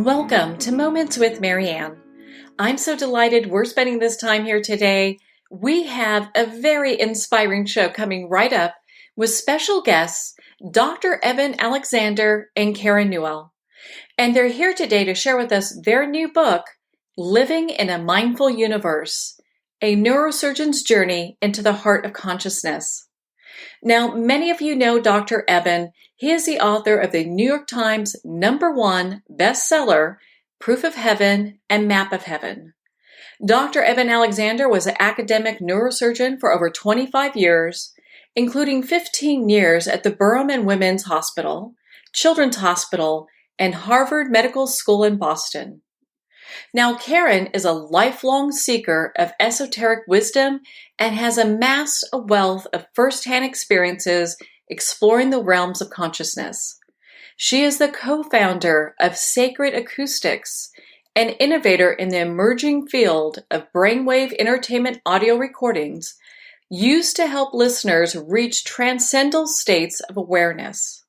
Welcome to Moments with Marianne. I'm so delighted we're spending this time here today. We have a very inspiring show coming right up with special guests, Dr. Eben Alexander and Karen Newell. And they're here today to share with us their new book, Living in a Mindful Universe, a neurosurgeon's journey into the heart of consciousness. Now, many of you know Dr. Eben. He is the author of the New York Times #1 bestseller, Proof of Heaven and Map of Heaven. Dr. Eben Alexander was an academic neurosurgeon for over 25 years, including 15 years at the Brigham and Women's Hospital, Children's Hospital, and Harvard Medical School in Boston. Now, Karen is a lifelong seeker of esoteric wisdom and has amassed a wealth of first-hand experiences exploring the realms of consciousness. She is the co-founder of Sacred Acoustics, an innovator in the emerging field of brainwave entertainment audio recordings used to help listeners reach transcendental states of awareness.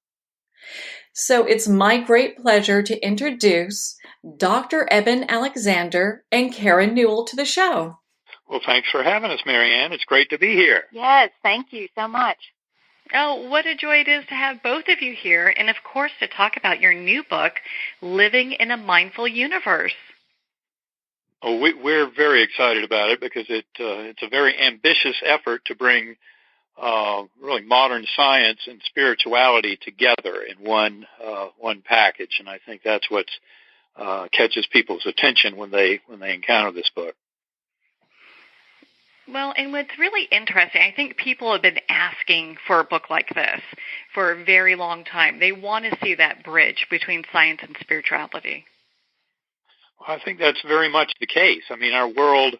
So it's my great pleasure to introduce Dr. Eben Alexander and Karen Newell to the show. Well, thanks for having us, Marianne. It's great to be here. Yes, thank you so much. Oh, what a joy it is to have both of you here, and of course to talk about your new book, Living in a Mindful Universe. Oh, we're very excited about it because it's a very ambitious effort to bring really modern science and spirituality together in one package, and I think that's what catches people's attention when they encounter this book. Well, and what's really interesting, I think people have been asking for a book like this for a very long time. They want to see that bridge between science and spirituality. Well, I think that's very much the case. I mean, our world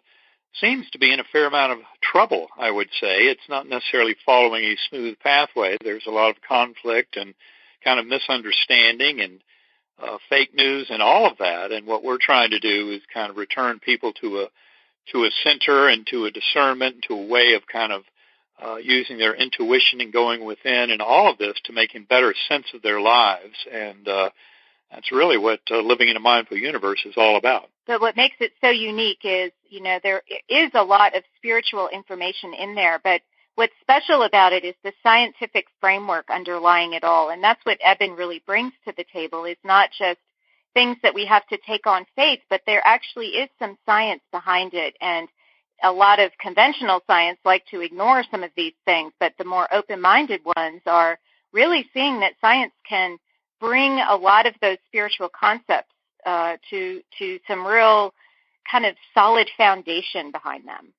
seems to be in a fair amount of trouble, I would say. It's not necessarily following a smooth pathway. There's a lot of conflict and kind of misunderstanding and fake news and all of that. And what we're trying to do is kind of return people to a center and to a discernment and to a way of kind of using their intuition and going within and all of this to making better sense of their lives. And that's really what living in a mindful universe is all about. But what makes it so unique is, there is a lot of spiritual information in there, but what's special about it is the scientific framework underlying it all. And that's what Eben really brings to the table, is not just things that we have to take on faith, but there actually is some science behind it. And a lot of conventional science like to ignore some of these things, but the more open-minded ones are really seeing that science can bring a lot of those spiritual concepts to some real kind of solid foundation behind them.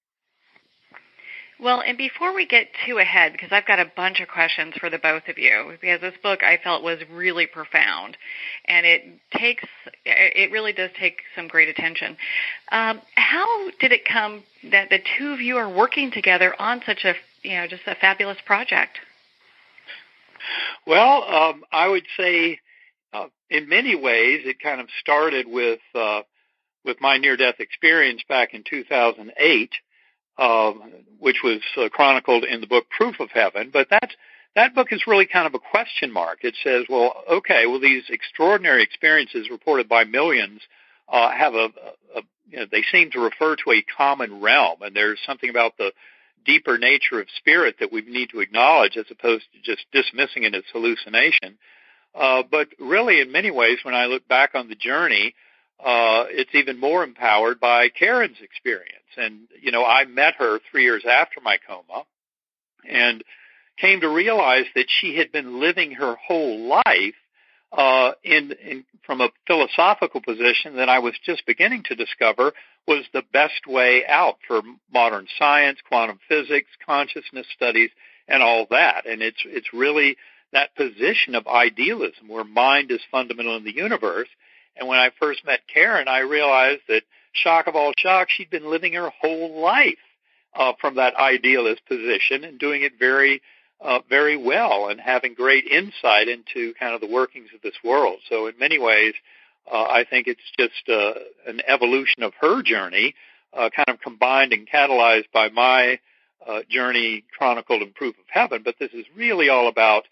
Well, and before we get too ahead, because I've got a bunch of questions for the both of you, because this book I felt was really profound, and it really does take some great attention. How did it come that the two of you are working together on such a, just a fabulous project? Well, I would say in many ways it kind of started with my near-death experience back in 2008. Which was chronicled in the book Proof of Heaven. But that book is really kind of a question mark. It says, well, okay, well, these extraordinary experiences reported by millions have they seem to refer to a common realm, and there's something about the deeper nature of spirit that we need to acknowledge as opposed to just dismissing it as hallucination. But really, in many ways, when I look back on the journey, it's even more empowered by Karen's experience. And, I met her 3 years after my coma and came to realize that she had been living her whole life from a philosophical position that I was just beginning to discover was the best way out for modern science, quantum physics, consciousness studies, and all that. And it's really that position of idealism where mind is fundamental in the universe. And when I first met Karen, I realized that, shock of all shocks, she'd been living her whole life from that idealist position and doing it very, very well and having great insight into kind of the workings of this world. So in many ways, I think it's just an evolution of her journey, kind of combined and catalyzed by my journey chronicled in Proof of Heaven. But this is really all about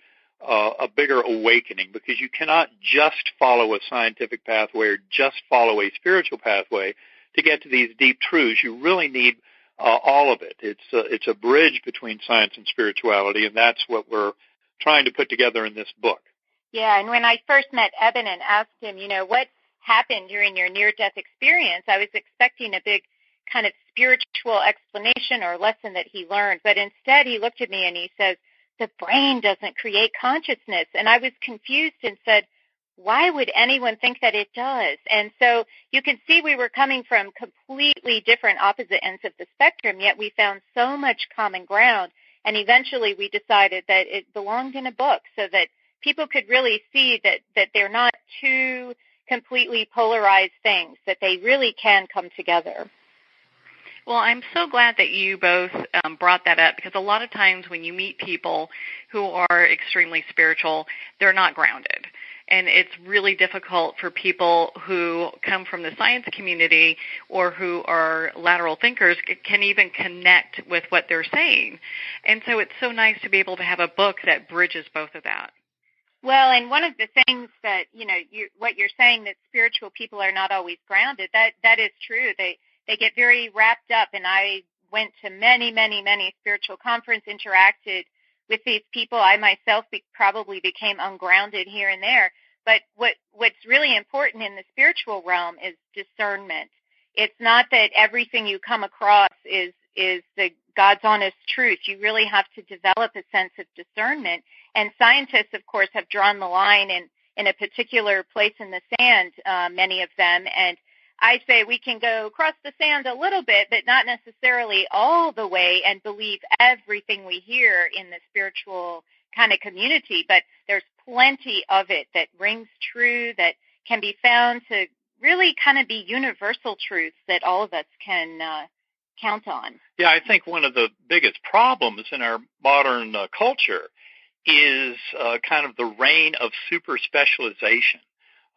a bigger awakening, because you cannot just follow a scientific pathway or just follow a spiritual pathway to get to these deep truths. You really need all of it. It's a bridge between science and spirituality, and that's what we're trying to put together in this book. Yeah, and when I first met Eben and asked him, what happened during your near-death experience, I was expecting a big kind of spiritual explanation or lesson that he learned, but instead he looked at me and he says, the brain doesn't create consciousness. And I was confused and said, why would anyone think that it does? And so you can see we were coming from completely different opposite ends of the spectrum, yet we found so much common ground. And eventually we decided that it belonged in a book so that people could really see that they're not two completely polarized things, that they really can come together. Well, I'm so glad that you both brought that up, because a lot of times when you meet people who are extremely spiritual, they're not grounded. And it's really difficult for people who come from the science community or who are lateral thinkers can even connect with what they're saying. And so it's so nice to be able to have a book that bridges both of that. Well, and one of the things that, what you're saying, that spiritual people are not always grounded, that is true. They get very wrapped up, and I went to many, many, many spiritual conferences, interacted with these people. I myself probably became ungrounded here and there. But what's really important in the spiritual realm is discernment. It's not that everything you come across is the God's honest truth. You really have to develop a sense of discernment. And scientists, of course, have drawn the line in a particular place in the sand, many of them. And I say we can go across the sand a little bit, but not necessarily all the way and believe everything we hear in the spiritual kind of community. But there's plenty of it that rings true, that can be found to really kind of be universal truths that all of us can count on. Yeah, I think one of the biggest problems in our modern culture is kind of the reign of super specialization.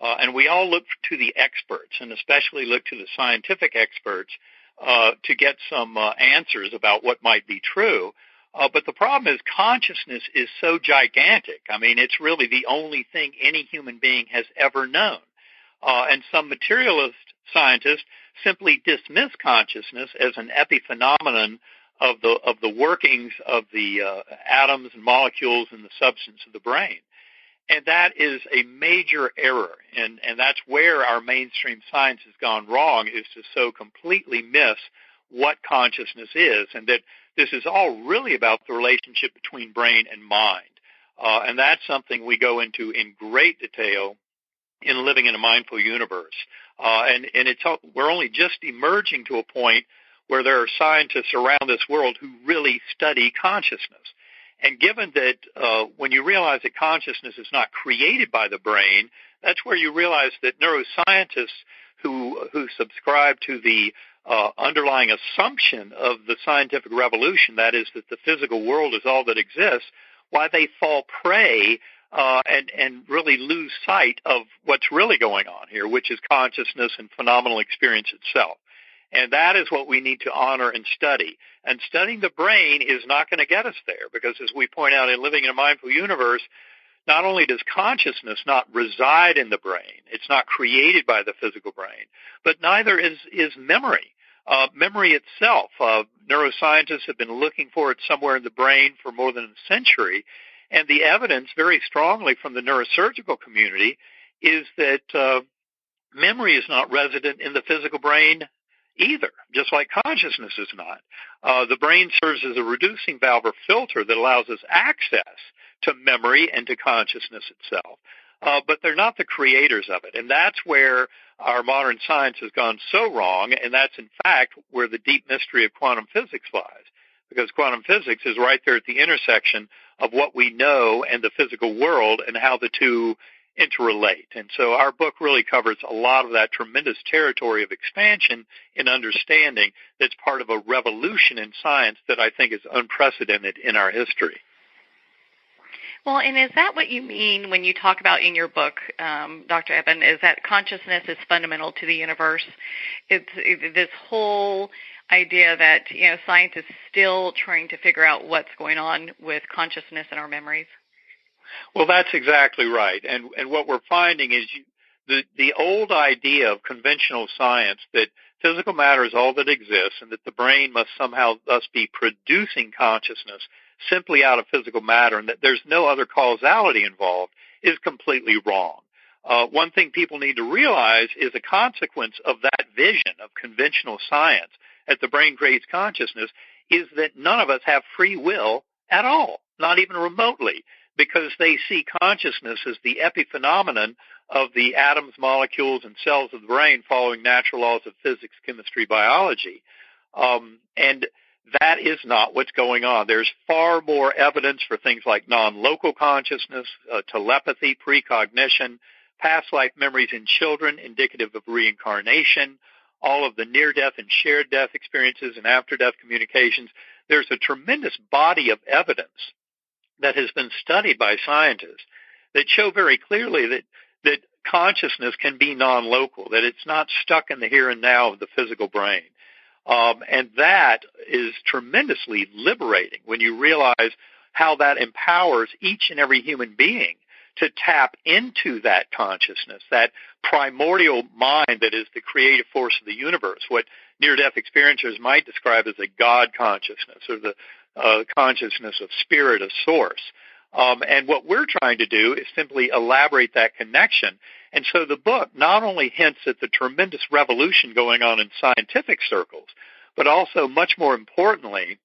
And we all look to the experts, and especially look to the scientific experts to get some answers about what might be true. But the problem is consciousness is so gigantic. I mean, it's really the only thing any human being has ever known. And some materialist scientists simply dismiss consciousness as an epiphenomenon of the workings of the atoms and molecules in the substance of the brain. And that is a major error, and that's where our mainstream science has gone wrong, is to so completely miss what consciousness is, and that this is all really about the relationship between brain and mind. And that's something we go into in great detail in Living in a Mindful Universe. And we're only just emerging to a point where there are scientists around this world who really study consciousness. And given that when you realize that consciousness is not created by the brain, that's where you realize that neuroscientists who subscribe to the underlying assumption of the scientific revolution, that is, that the physical world is all that exists, why they fall prey and really lose sight of what's really going on here, which is consciousness and phenomenal experience itself. And that is what we need to honor and study. And studying the brain is not going to get us there, because as we point out in Living in a Mindful Universe, not only does consciousness not reside in the brain, it's not created by the physical brain, but neither is memory. Memory itself, neuroscientists have been looking for it somewhere in the brain for more than a century, and the evidence very strongly from the neurosurgical community is that memory is not resident in the physical brain either, just like consciousness is not. The brain serves as a reducing valve or filter that allows us access to memory and to consciousness itself. But they're not the creators of it. And that's where our modern science has gone so wrong, and that's, in fact, where the deep mystery of quantum physics lies. Because quantum physics is right there at the intersection of what we know and the physical world and how the two interrelate. And so our book really covers a lot of that tremendous territory of expansion in understanding that's part of a revolution in science that I think is unprecedented in our history. Well, and is that what you mean when you talk about in your book, Dr. Eben, is that consciousness is fundamental to the universe? It's this whole idea that, science is still trying to figure out what's going on with consciousness and our memories? Well, that's exactly right. And what we're finding is the old idea of conventional science that physical matter is all that exists and that the brain must somehow thus be producing consciousness simply out of physical matter and that there's no other causality involved is completely wrong. One thing people need to realize is a consequence of that vision of conventional science that the brain creates consciousness is that none of us have free will at all, not even remotely, because they see consciousness as the epiphenomenon of the atoms, molecules, and cells of the brain following natural laws of physics, chemistry, biology. And that is not what's going on. There's far more evidence for things like non-local consciousness, telepathy, precognition, past life memories in children indicative of reincarnation, all of the near-death and shared-death experiences and after-death communications. There's a tremendous body of evidence that has been studied by scientists that show very clearly that consciousness can be non-local, that it's not stuck in the here and now of the physical brain. And that is tremendously liberating when you realize how that empowers each and every human being to tap into that consciousness, that primordial mind that is the creative force of the universe, what near-death experiencers might describe as a God consciousness or the consciousness of spirit, of source. And what we're trying to do is simply elaborate that connection. And so the book not only hints at the tremendous revolution going on in scientific circles, but also, much more importantly,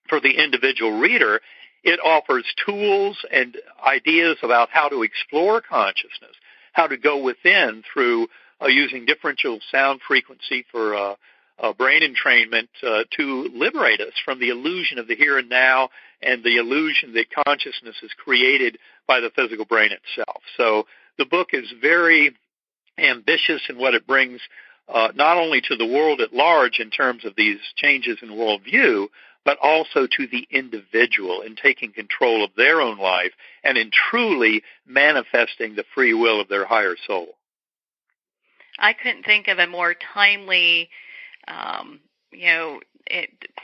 for the individual reader, it offers tools and ideas about how to explore consciousness, how to go within through using differential sound frequency for brain entrainment to liberate us from the illusion of the here and now and the illusion that consciousness is created by the physical brain itself. So the book is very ambitious in what it brings not only to the world at large in terms of these changes in worldview, but also to the individual in taking control of their own life and in truly manifesting the free will of their higher soul. I couldn't think of a more timely,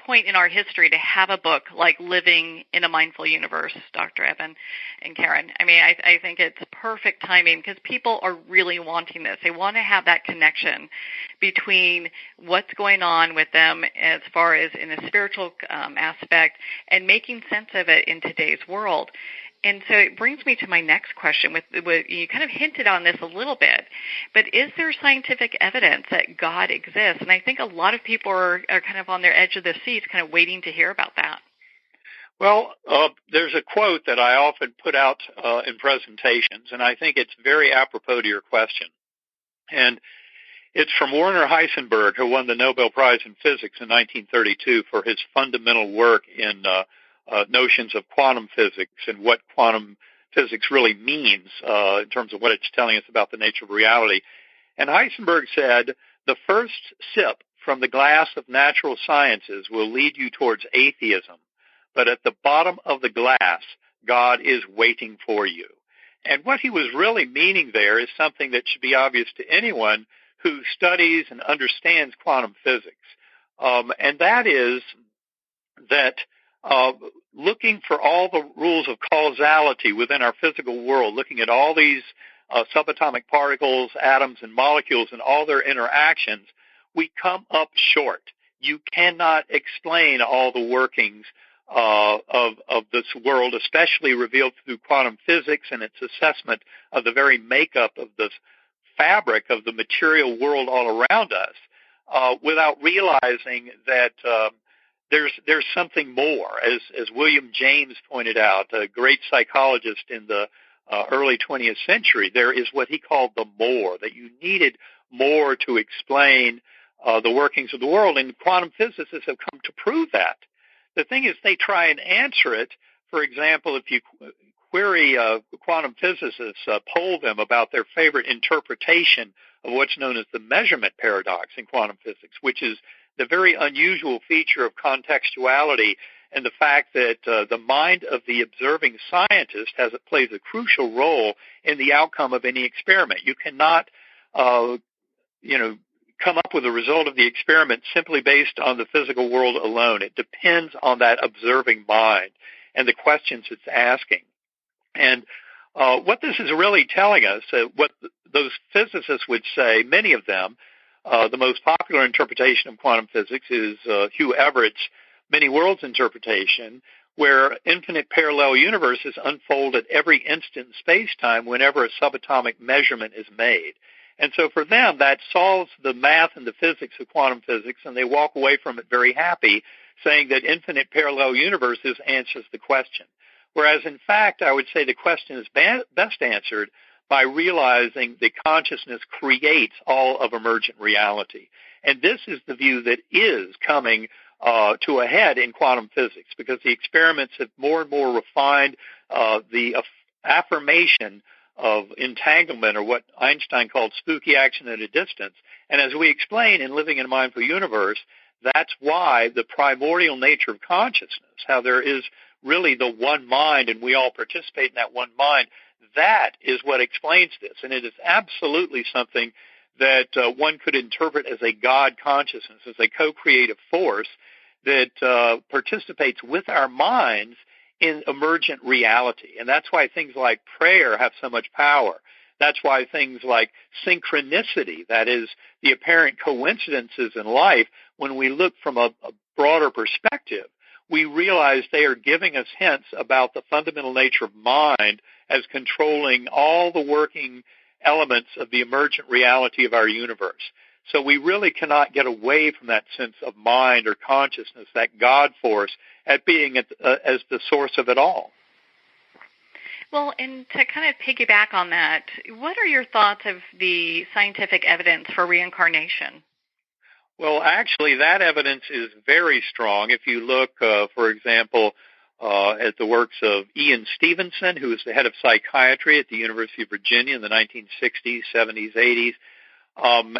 point in our history to have a book like Living in a Mindful Universe, Dr. Eben and Karen. I mean, I think it's perfect timing because people are really wanting this. They want to have that connection between what's going on with them as far as in a spiritual aspect and making sense of it in today's world. And so it brings me to my next question. You kind of hinted on this a little bit, but is there scientific evidence that God exists? And I think a lot of people are kind of on their edge of their seats, kind of waiting to hear about that. Well, there's a quote that I often put out in presentations, and I think it's very apropos to your question. And it's from Werner Heisenberg, who won the Nobel Prize in Physics in 1932 for his fundamental work in notions of quantum physics and what quantum physics really means in terms of what it's telling us about the nature of reality. And Heisenberg said, the first sip from the glass of natural sciences will lead you towards atheism, but at the bottom of the glass, God is waiting for you. And what he was really meaning there is something that should be obvious to anyone who studies and understands quantum physics. And that is that looking for all the rules of causality within our physical world, looking at all these subatomic particles, atoms, and molecules and all their interactions, we come up short. You cannot explain all the workings of this world, especially revealed through quantum physics and its assessment of the very makeup of the fabric of the material world all around us, without realizing that there's something more. As William James pointed out, a great psychologist in the early 20th century, there is what he called the more, that you needed more to explain the workings of the world, and quantum physicists have come to prove that. The thing is, they try and answer it. For example, if you query quantum physicists, poll them about their favorite interpretation of what's known as the measurement paradox in quantum physics, which is the very unusual feature of contextuality and the fact that the mind of the observing scientist plays a crucial role in the outcome of any experiment. You cannot, come up with a result of the experiment simply based on the physical world alone. It depends on that observing mind and the questions it's asking. And What this is really telling us, what those physicists would say, many of them, the most popular interpretation of quantum physics is Hugh Everett's many worlds interpretation, where infinite parallel universes unfold at every instant in space-time whenever a subatomic measurement is made. And so for them, that solves the math and the physics of quantum physics, and they walk away from it very happy, saying that infinite parallel universes answers the question. Whereas, in fact, I would say the question is best answered by realizing that consciousness creates all of emergent reality. And this is the view that is coming to a head in quantum physics, because the experiments have more and more refined the affirmation of entanglement, or what Einstein called spooky action at a distance. And as we explain in Living in a Mindful Universe, that's why the primordial nature of consciousness, how there is really the one mind and we all participate in that one mind, that is what explains this. And it is absolutely something that one could interpret as a God consciousness, as a co-creative force that participates with our minds in emergent reality. And that's why things like prayer have so much power. That's why things like synchronicity, that is, the apparent coincidences in life, when we look from a broader perspective, we realize they are giving us hints about the fundamental nature of mind as controlling all the working elements of the emergent reality of our universe. So we really cannot get away from that sense of mind or consciousness, that God force, at being as the source of it all. Well, and to kind of piggyback on that, what are your thoughts of the scientific evidence for reincarnation? Well, actually, that evidence is very strong. If you look, for example, at the works of Ian Stevenson, who was the head of psychiatry at the University of Virginia in the 1960s, 70s, 80s,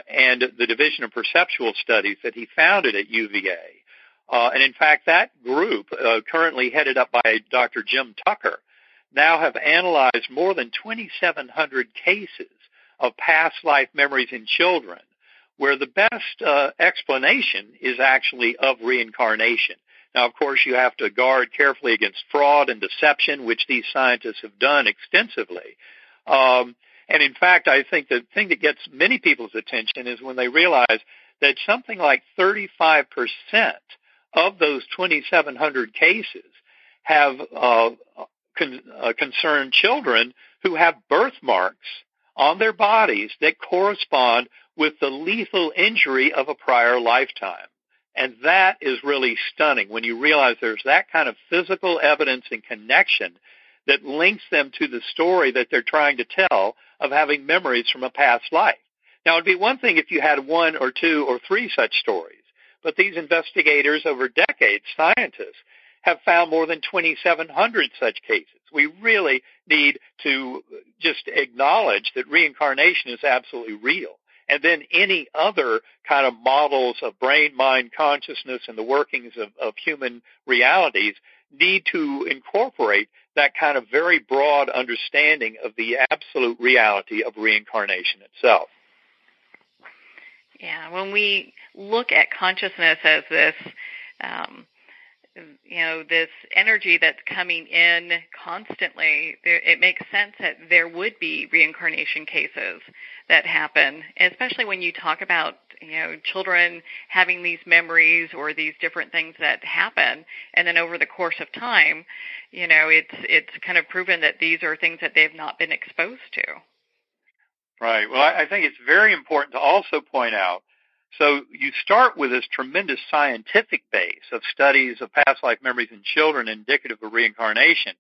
and the Division of Perceptual Studies that he founded at UVA. And in fact, that group, currently headed up by Dr. Jim Tucker, now have analyzed more than 2,700 cases of past life memories in children, where the best explanation is actually of reincarnation. Now, of course, you have to guard carefully against fraud and deception, which these scientists have done extensively. And in fact, I think the thing that gets many people's attention is when they realize that something like 35% of those 2,700 cases have concerned children who have birthmarks on their bodies that correspond with the lethal injury of a prior lifetime. And that is really stunning when you realize there's that kind of physical evidence and connection that links them to the story that they're trying to tell of having memories from a past life. Now, it'd be one thing if you had one or two or three such stories, but these investigators over decades, scientists, have found more than 2,700 such cases. We really need to just acknowledge that reincarnation is absolutely real. And then any other kind of models of brain, mind, consciousness, and the workings of human realities need to incorporate that kind of very broad understanding of the absolute reality of reincarnation itself. Yeah, when we look at consciousness as this, this energy that's coming in constantly, it makes sense that there would be reincarnation cases that happen, especially when you talk about, children having these memories or these different things that happen, and then over the course of time, it's kind of proven that these are things that they've not been exposed to. Right. Well, I think it's very important to also point out, so you start with this tremendous scientific base of studies of past life memories in children indicative of reincarnation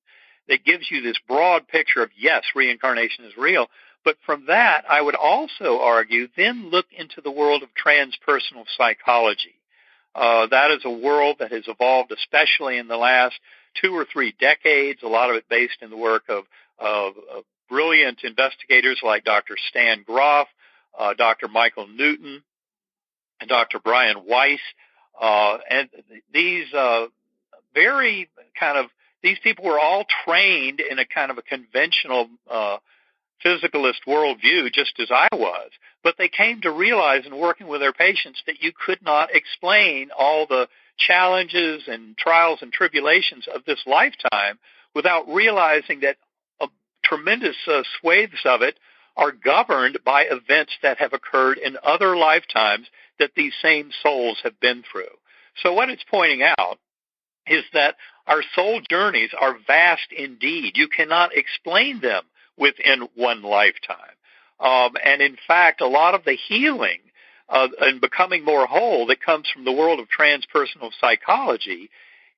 that gives you this broad picture of, yes, reincarnation is real. But from that, I would also argue, then look into the world of transpersonal psychology. That is a world that has evolved, especially in the last 2 or 3 decades, a lot of it based in the work of brilliant investigators like Dr. Stan Grof, Dr. Michael Newton, and Dr. Brian Weiss. And these these people were all trained in a kind of a conventional physicalist worldview, just as I was. But they came to realize in working with their patients that you could not explain all the challenges and trials and tribulations of this lifetime without realizing that tremendous swathes of it are governed by events that have occurred in other lifetimes that these same souls have been through. So what it's pointing out is that our soul journeys are vast indeed. You cannot explain them within one lifetime. And in fact, a lot of the healing and becoming more whole that comes from the world of transpersonal psychology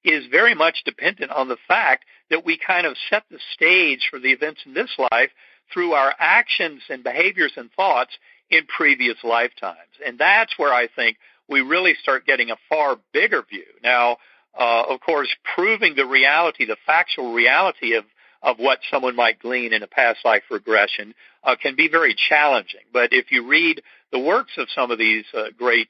is very much dependent on the fact that we kind of set the stage for the events in this life through our actions and behaviors and thoughts in previous lifetimes. And that's where I think we really start getting a far bigger view. Now, of course, proving the reality, the factual reality of what someone might glean in a past life regression can be very challenging. But if you read the works of some of these great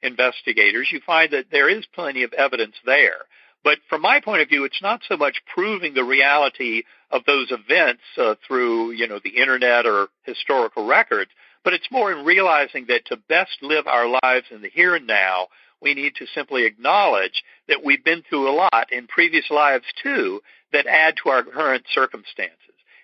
investigators, you find that there is plenty of evidence there. But from my point of view, it's not so much proving the reality of those events through, the internet or historical records, but it's more in realizing that to best live our lives in the here and now, we need to simply acknowledge that we've been through a lot in previous lives too that add to our current circumstances.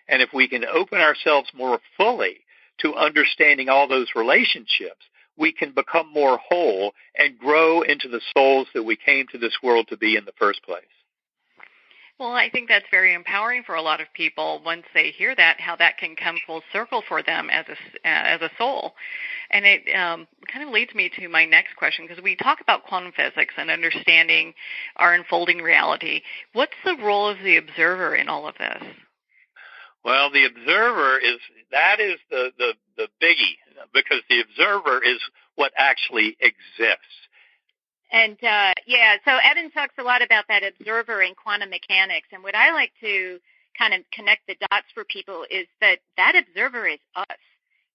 And if we can open ourselves more fully to understanding all those relationships, we can become more whole and grow into the souls that we came to this world to be in the first place. Well, I think that's very empowering for a lot of people once they hear that, how that can come full circle for them as a soul. And it kind of leads me to my next question, because we talk about quantum physics and understanding our unfolding reality. What's the role of the observer in all of this? Well, the observer is the biggie, because the observer is what actually exists. And, so Eben talks a lot about that observer in quantum mechanics. And what I like to kind of connect the dots for people is that observer is us.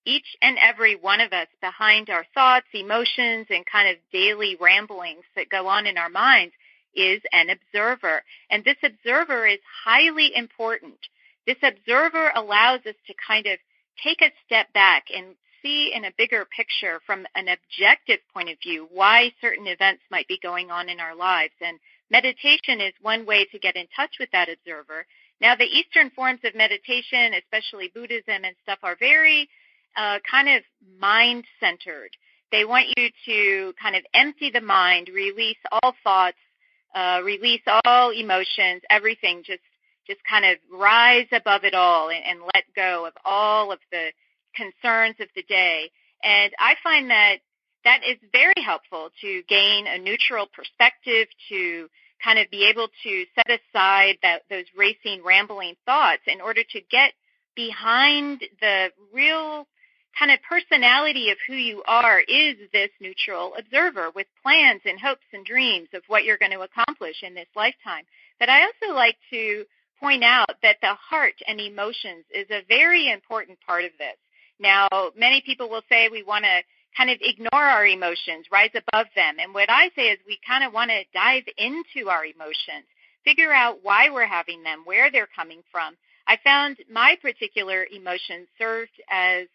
Each and every one of us behind our thoughts, emotions, and kind of daily ramblings that go on in our minds is an observer. And this observer is highly important. This observer allows us to kind of take a step back and see in a bigger picture from an objective point of view why certain events might be going on in our lives. And meditation is one way to get in touch with that observer. Now, the Eastern forms of meditation, especially Buddhism and stuff, are very kind of mind-centered. They want you to kind of empty the mind, release all thoughts, release all emotions, everything, just kind of rise above it all and let go of all of the concerns of the day. And I find that is very helpful to gain a neutral perspective, to kind of be able to set aside those racing, rambling thoughts in order to get behind the real kind of personality of who you are is this neutral observer with plans and hopes and dreams of what you're going to accomplish in this lifetime. But I also like to point out that the heart and emotions is a very important part of this. Now, many people will say we want to kind of ignore our emotions, rise above them. And what I say is we kind of want to dive into our emotions, figure out why we're having them, where they're coming from. I found my particular emotions served as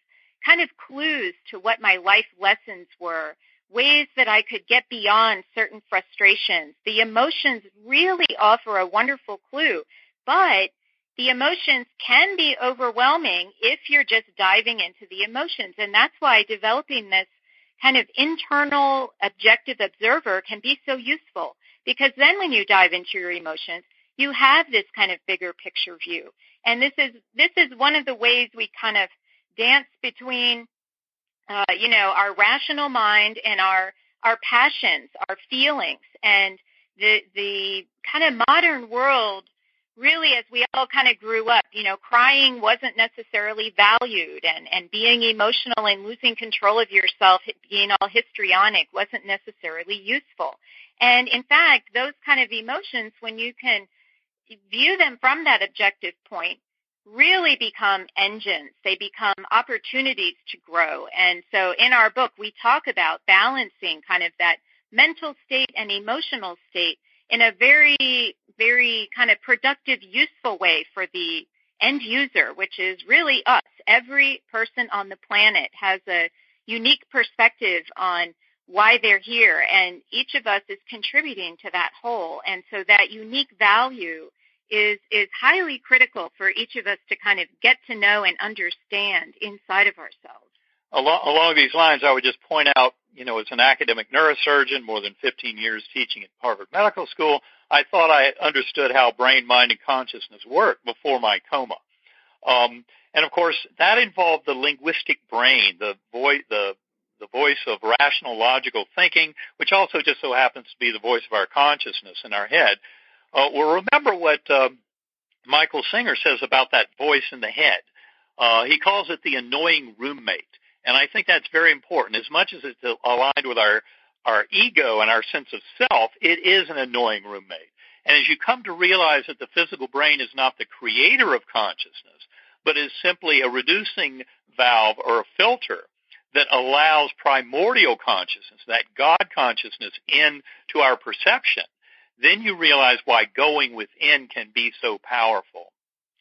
kind of clues to what my life lessons were, ways that I could get beyond certain frustrations. The emotions really offer a wonderful clue, but the emotions can be overwhelming if you're just diving into the emotions. And that's why developing this kind of internal objective observer can be so useful, because then when you dive into your emotions, you have this kind of bigger picture view. And this is one of the ways we kind of dance between, our rational mind and our passions, our feelings. And the kind of modern world, really, as we all kind of grew up, crying wasn't necessarily valued, and being emotional and losing control of yourself, being all histrionic, wasn't necessarily useful. And in fact, those kind of emotions, when you can view them from that objective point, really become engines. They become opportunities to grow. And so in our book, we talk about balancing kind of that mental state and emotional state in a very, very kind of productive, useful way for the end user, which is really us. Every person on the planet has a unique perspective on why they're here, and each of us is contributing to that whole. And so that unique value is highly critical for each of us to kind of get to know and understand inside of ourselves. Along these lines, I would just point out, as an academic neurosurgeon, more than 15 years teaching at Harvard Medical School, I thought I understood how brain, mind, and consciousness work before my coma. And of course, that involved the linguistic brain, the voice of rational, logical thinking, which also just so happens to be the voice of our consciousness in our head. Well, remember what Michael Singer says about that voice in the head. He calls it the annoying roommate. And I think that's very important. As much as it's aligned with our ego and our sense of self, it is an annoying roommate. And as you come to realize that the physical brain is not the creator of consciousness, but is simply a reducing valve or a filter that allows primordial consciousness, that God consciousness, into our perception, then you realize why going within can be so powerful.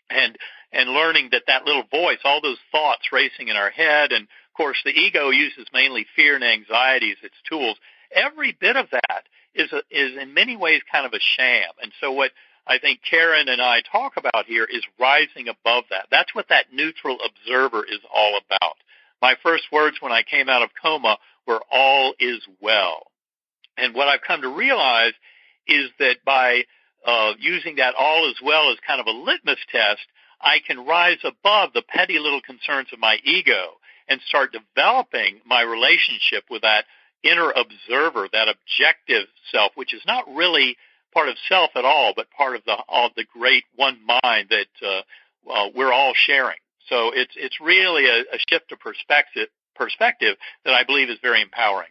And learning that little voice, all those thoughts racing in our head, and of course the ego uses mainly fear and anxiety as its tools, every bit of that is in many ways kind of a sham. And so what I think Karen and I talk about here is rising above that. That's what that neutral observer is all about. My first words when I came out of coma were, all is well. And what I've come to realize is that by using that all is well as kind of a litmus test, I can rise above the petty little concerns of my ego and start developing my relationship with that inner observer, that objective self, which is not really part of self at all, but part of the great one mind that we're all sharing. So it's really a shift of perspective that I believe is very empowering.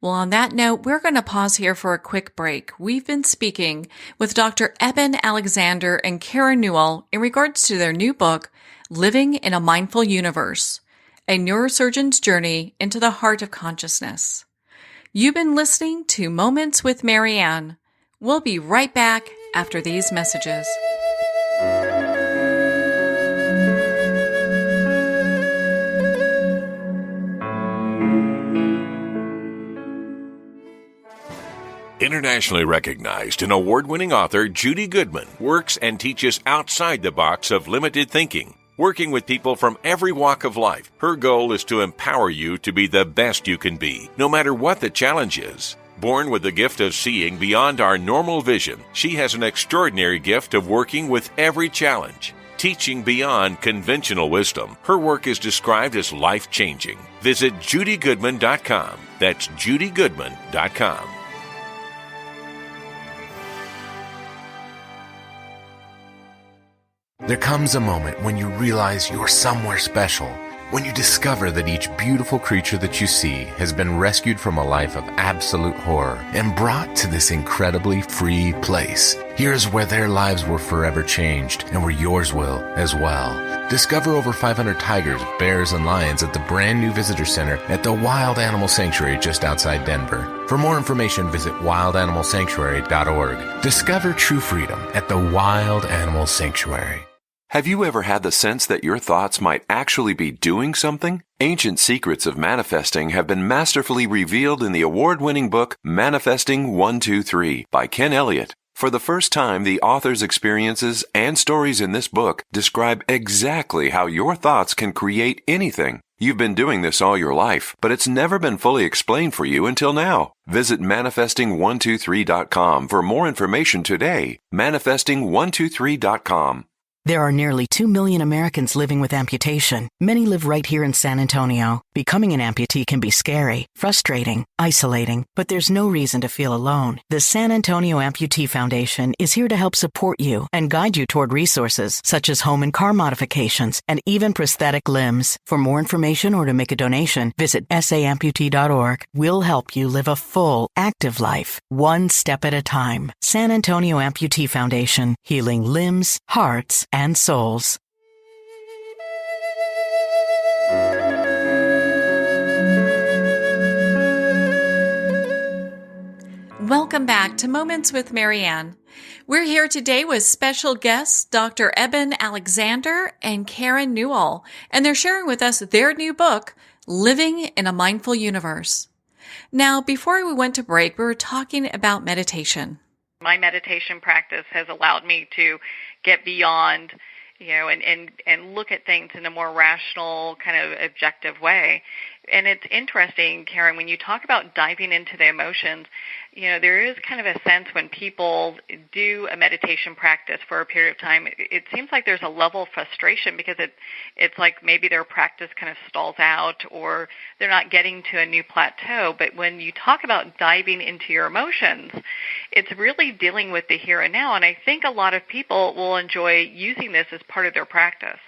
Well, on that note, we're going to pause here for a quick break. We've been speaking with Dr. Eben Alexander and Karen Newell in regards to their new book, Living in a Mindful Universe, a neurosurgeon's journey into the heart of consciousness. You've been listening to Moments with Marianne. We'll be right back after these messages. Internationally recognized and award-winning author Judy Goodman works and teaches outside the box of limited thinking. Working with people from every walk of life, her goal is to empower you to be the best you can be, no matter what the challenge is. Born with the gift of seeing beyond our normal vision, she has an extraordinary gift of working with every challenge. Teaching beyond conventional wisdom, her work is described as life-changing. Visit judygoodman.com. That's judygoodman.com. There comes a moment when you realize you're somewhere special, when you discover that each beautiful creature that you see has been rescued from a life of absolute horror and brought to this incredibly free place. Here's where their lives were forever changed and where yours will as well. Discover over 500 tigers, bears, and lions at the brand new visitor center at the Wild Animal Sanctuary just outside Denver. For more information, visit wildanimalsanctuary.org. Discover true freedom at the Wild Animal Sanctuary. Have you ever had the sense that your thoughts might actually be doing something? Ancient secrets of manifesting have been masterfully revealed in the award-winning book Manifesting 123 by Ken Elliott. For the first time, the author's experiences and stories in this book describe exactly how your thoughts can create anything. You've been doing this all your life, but it's never been fully explained for you until now. Visit manifesting123.com for more information today. Manifesting123.com. There are nearly 2 million Americans living with amputation. Many live right here in San Antonio. Becoming an amputee can be scary, frustrating, isolating, but there's no reason to feel alone. The San Antonio Amputee Foundation is here to help support you and guide you toward resources such as home and car modifications and even prosthetic limbs. For more information or to make a donation, visit saamputee.org. We'll help you live a full, active life, one step at a time. San Antonio Amputee Foundation, healing limbs, hearts, and souls. Welcome back to Moments with Marianne. We're here today with special guests Dr. Eben Alexander and Karen Newell, and they're sharing with us their new book, Living in a Mindful Universe. Now, before we went to break, we were talking about meditation. My meditation practice has allowed me to get beyond, and look at things in a more rational, kind of objective way. And it's interesting, Karen, when you talk about diving into the emotions, there is kind of a sense when people do a meditation practice for a period of time, it seems like there's a level of frustration because it's like maybe their practice kind of stalls out or they're not getting to a new plateau. But when you talk about diving into your emotions, it's really dealing with the here and now. And I think a lot of people will enjoy using this as part of their practice.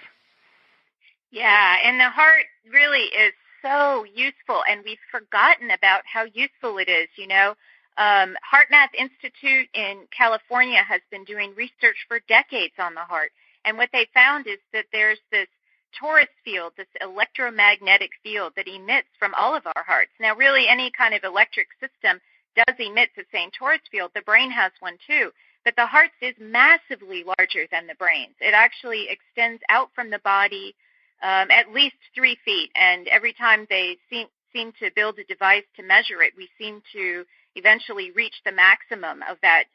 Yeah, and the heart really is so useful, and we've forgotten about how useful it is. HeartMath Institute in California has been doing research for decades on the heart, and what they found is that there's this torus field, this electromagnetic field that emits from all of our hearts. Now, really, any kind of electric system does emit the same torus field. The brain has one too, but the heart is massively larger than the brain. It actually extends out from the body at least 3 feet, and every time they seem to build a device to measure it, we seem to eventually reach the maximum of that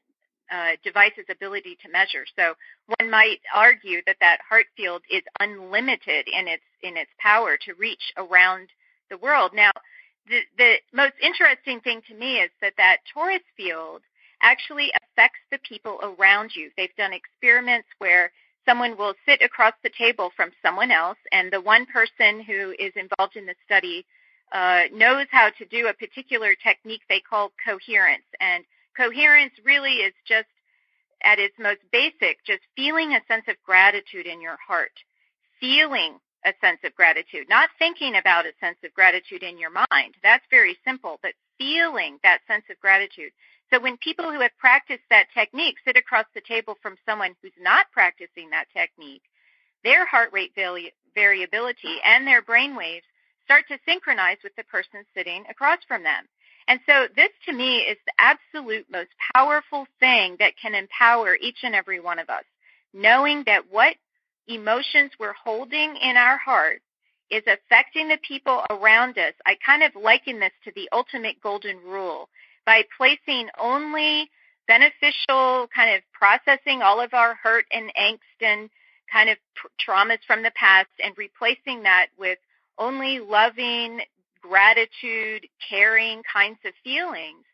device's ability to measure. So one might argue that heart field is unlimited in its power to reach around the world. Now, the most interesting thing to me is that torus field actually affects the people around you. They've done experiments where someone will sit across the table from someone else, and the one person who is involved in the study knows how to do a particular technique they call coherence. And coherence really is just, at its most basic, just feeling a sense of gratitude in your heart, feeling a sense of gratitude, not thinking about a sense of gratitude in your mind. That's very simple, but feeling that sense of gratitude. So when people who have practiced that technique sit across the table from someone who's not practicing that technique, their heart rate variability and their brain waves start to synchronize with the person sitting across from them. And so this, to me, is the absolute most powerful thing that can empower each and every one of us, knowing that what emotions we're holding in our heart is affecting the people around us. I kind of liken this to the ultimate golden rule. By placing only beneficial, kind of processing all of our hurt and angst and kind of traumas from the past and replacing that with only loving, gratitude, caring kinds of feelings,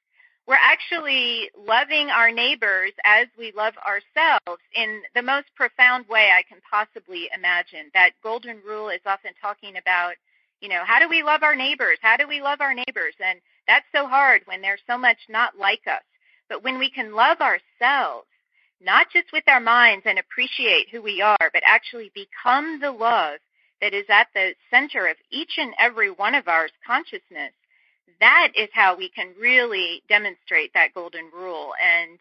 we're actually loving our neighbors as we love ourselves in the most profound way I can possibly imagine. That golden rule is often talking about, how do we love our neighbors? How do we love our neighbors? And that's so hard when they're so much not like us. But when we can love ourselves, not just with our minds and appreciate who we are, but actually become the love that is at the center of each and every one of our consciousness, that is how we can really demonstrate that golden rule. And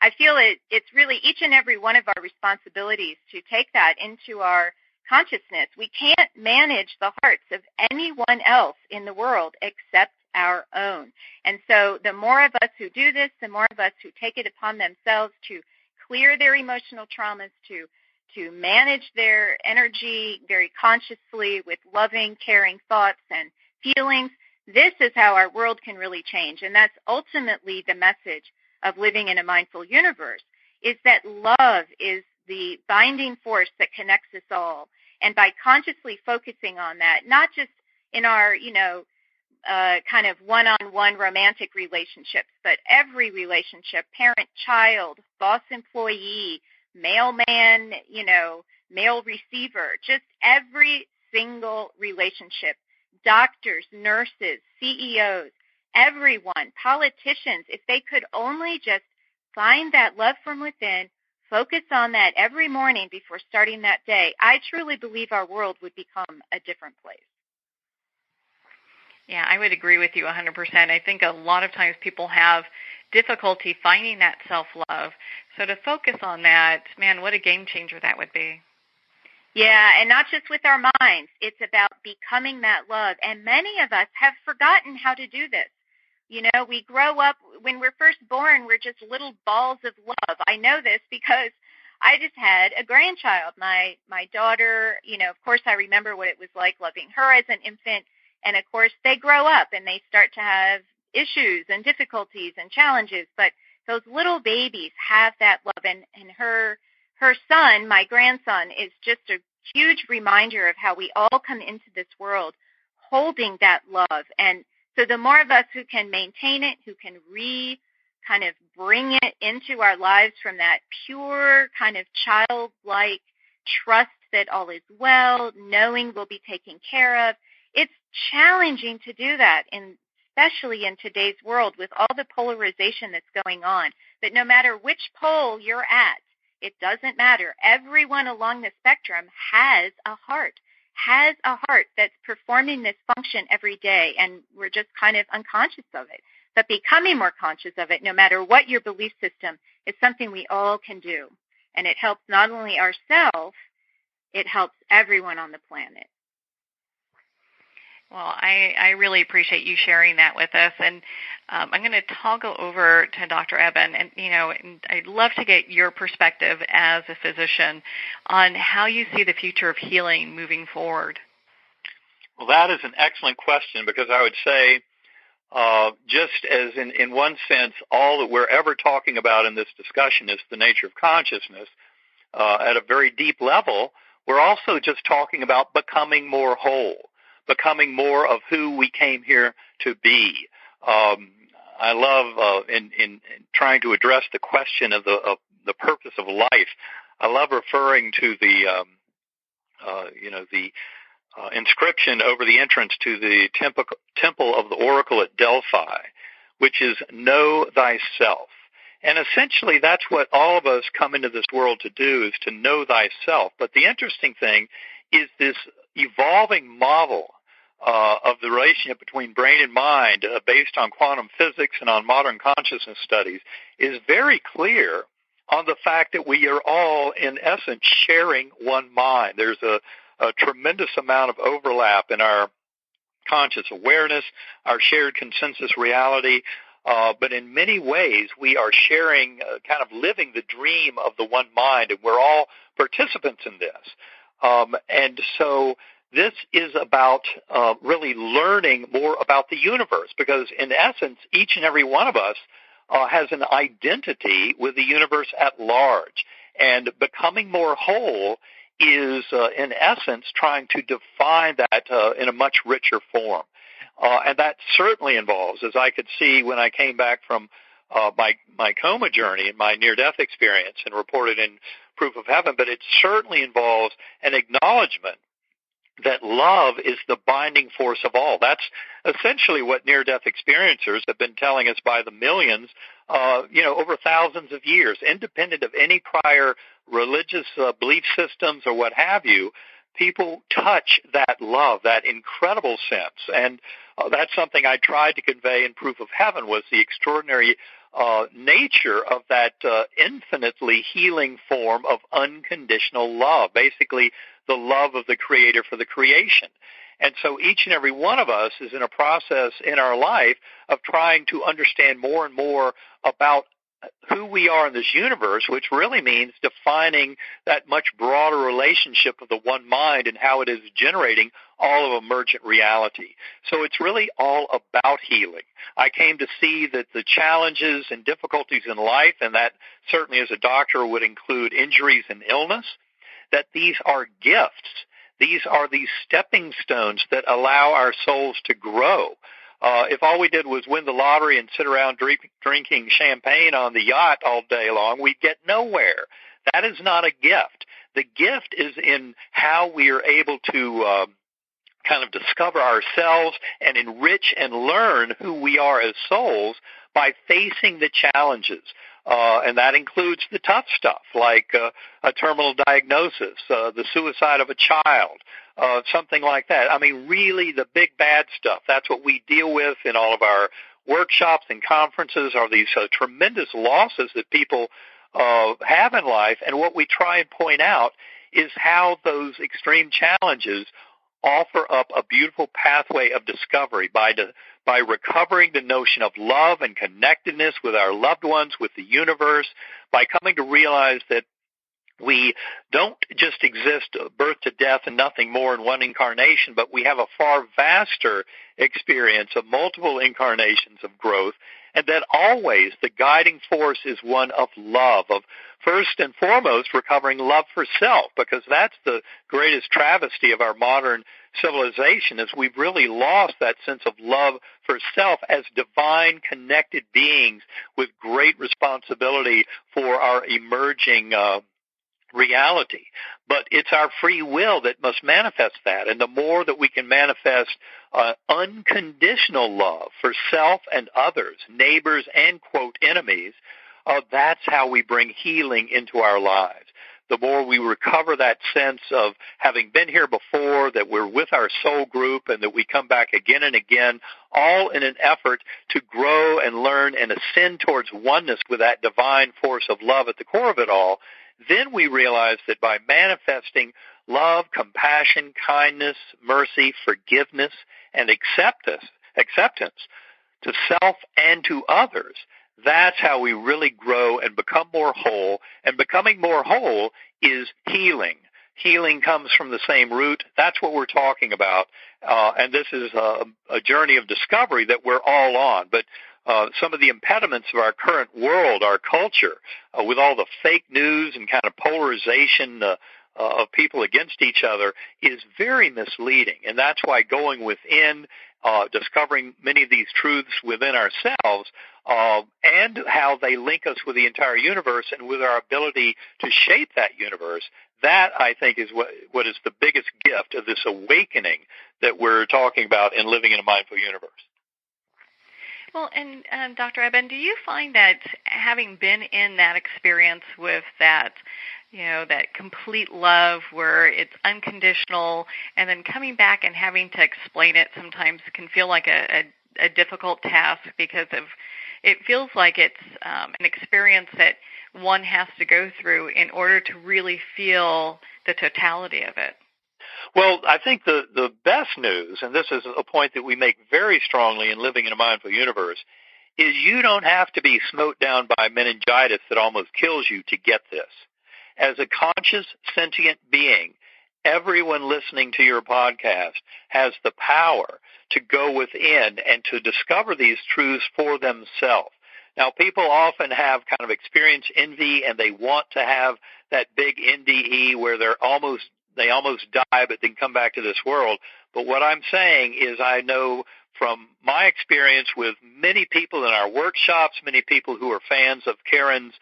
I feel it's really each and every one of our responsibilities to take that into our consciousness. We can't manage the hearts of anyone else in the world except our own. And so the more of us who do this, the more of us who take it upon themselves to clear their emotional traumas, to manage their energy very consciously with loving, caring thoughts and feelings, this is how our world can really change. And that's ultimately the message of living in a mindful universe, is that love is the binding force that connects us all. And by consciously focusing on that, not just in our, kind of one-on-one romantic relationships, but every relationship, parent-child, boss-employee, mailman, mail receiver, just every single relationship, doctors, nurses, CEOs, everyone, politicians, if they could only just find that love from within, focus on that every morning before starting that day, I truly believe our world would become a different place. Yeah, I would agree with you 100%. I think a lot of times people have difficulty finding that self-love. So to focus on that, man, what a game changer that would be. Yeah, and not just with our minds. It's about becoming that love. And many of us have forgotten how to do this. We grow up, when we're first born, we're just little balls of love. I know this because I just had a grandchild. My daughter, of course, I remember what it was like loving her as an infant. And, of course, they grow up and they start to have issues and difficulties and challenges. But those little babies have that love, and her son, my grandson, is just a huge reminder of how we all come into this world holding that love. And so the more of us who can maintain it, who can kind of bring it into our lives from that pure kind of childlike trust that all is well, knowing we'll be taken care of. It's challenging to do that, especially in today's world with all the polarization that's going on. But no matter which pole you're at, it doesn't matter. Everyone along the spectrum has a heart that's performing this function every day, and we're just kind of unconscious of it. But becoming more conscious of it, no matter what your belief system, is something we all can do. And it helps not only ourselves, it helps everyone on the planet. Well, I really appreciate you sharing that with us, and I'm going to toggle over to Dr. Eben, and I'd love to get your perspective as a physician on how you see the future of healing moving forward. Well, that is an excellent question, because I would say, just as in one sense, all that we're ever talking about in this discussion is the nature of consciousness, at a very deep level, we're also just talking about becoming more whole, becoming more of who we came here to be. I love in trying to address the question of the purpose of life. I love referring to the inscription over the entrance to the temple of the oracle at Delphi, which is "Know thyself." And essentially, that's what all of us come into this world to do, is to know thyself. But the interesting thing is this evolving model of the relationship between brain and mind, based on quantum physics and on modern consciousness studies, is very clear on the fact that we are all, in essence, sharing one mind. There's a tremendous amount of overlap in our conscious awareness, our shared consensus reality, but in many ways we are sharing, kind of living the dream of the one mind, and we're all participants in this. And so this is about really learning more about the universe, because in essence, each and every one of us has an identity with the universe at large, and becoming more whole is, in essence, trying to define that in a much richer form. And that certainly involves, as I could see when I came back from my coma journey and my near-death experience and reported in Proof of Heaven, but it certainly involves an acknowledgement that love is the binding force of all. That's essentially what near-death experiencers have been telling us by the millions, over thousands of years, independent of any prior religious belief systems or what have you. People touch that love, that incredible sense. And that's something I tried to convey in Proof of Heaven, was the extraordinary nature of that infinitely healing form of unconditional love, basically the love of the Creator for the creation. And so each and every one of us is in a process in our life of trying to understand more and more about who we are in this universe, which really means defining that much broader relationship of the one mind and how it is generating all of emergent reality. So it's really all about healing. I came to see that the challenges and difficulties in life, and that certainly as a doctor would include injuries and illness, that these are gifts. These are these stepping stones that allow our souls to grow. If all we did was win the lottery and sit around drinking champagne on the yacht all day long, we'd get nowhere. That is not a gift. The gift is in how we are able to kind of discover ourselves and enrich and learn who we are as souls by facing the challenges. And that includes the tough stuff, like a terminal diagnosis, the suicide of a child, something like that. I mean, really the big bad stuff. That's what we deal with in all of our workshops and conferences, are these tremendous losses that people have in life. And what we try and point out is how those extreme challenges offer up a beautiful pathway of discovery by recovering the notion of love and connectedness with our loved ones, with the universe, by coming to realize that we don't just exist birth to death and nothing more in one incarnation, but we have a far vaster experience of multiple incarnations of growth, and that always the guiding force is one of love, of first and foremost recovering love for self, because that's the greatest travesty of our modern civilization, is we've really lost that sense of love for self as divine connected beings with great responsibility for our emerging reality. But it's our free will that must manifest that. And the more that we can manifest unconditional love for self and others, neighbors and, quote, enemies, that's how we bring healing into our lives. The more we recover that sense of having been here before, that we're with our soul group, and that we come back again and again, all in an effort to grow and learn and ascend towards oneness with that divine force of love at the core of it all, then we realize that by manifesting love, compassion, kindness, mercy, forgiveness, and acceptance to self and to others, that's how we really grow and become more whole. And becoming more whole is healing. Healing comes from the same root. That's what we're talking about. And this is a journey of discovery that we're all on. But some of the impediments of our current world, our culture, with all the fake news and kind of polarization of people against each other, is very misleading. And that's why going within, discovering many of these truths within ourselves, and how they link us with the entire universe and with our ability to shape that universe, that, I think, is what is the biggest gift of this awakening that we're talking about in Living in a Mindful Universe. Well, and Dr. Eben, do you find that having been in that experience with that, that complete love where it's unconditional, and then coming back and having to explain it sometimes can feel like a difficult task, because it feels like it's an experience that one has to go through in order to really feel the totality of it? Well, I think the best news, and this is a point that we make very strongly in Living in a Mindful Universe, is you don't have to be smote down by meningitis that almost kills you to get this. As a conscious, sentient being, everyone listening to your podcast has the power to go within and to discover these truths for themselves. Now, people often have kind of experience envy, and they want to have that big NDE where they almost die but then come back to this world. But what I'm saying is, I know from my experience with many people in our workshops, many people who are fans of Karen's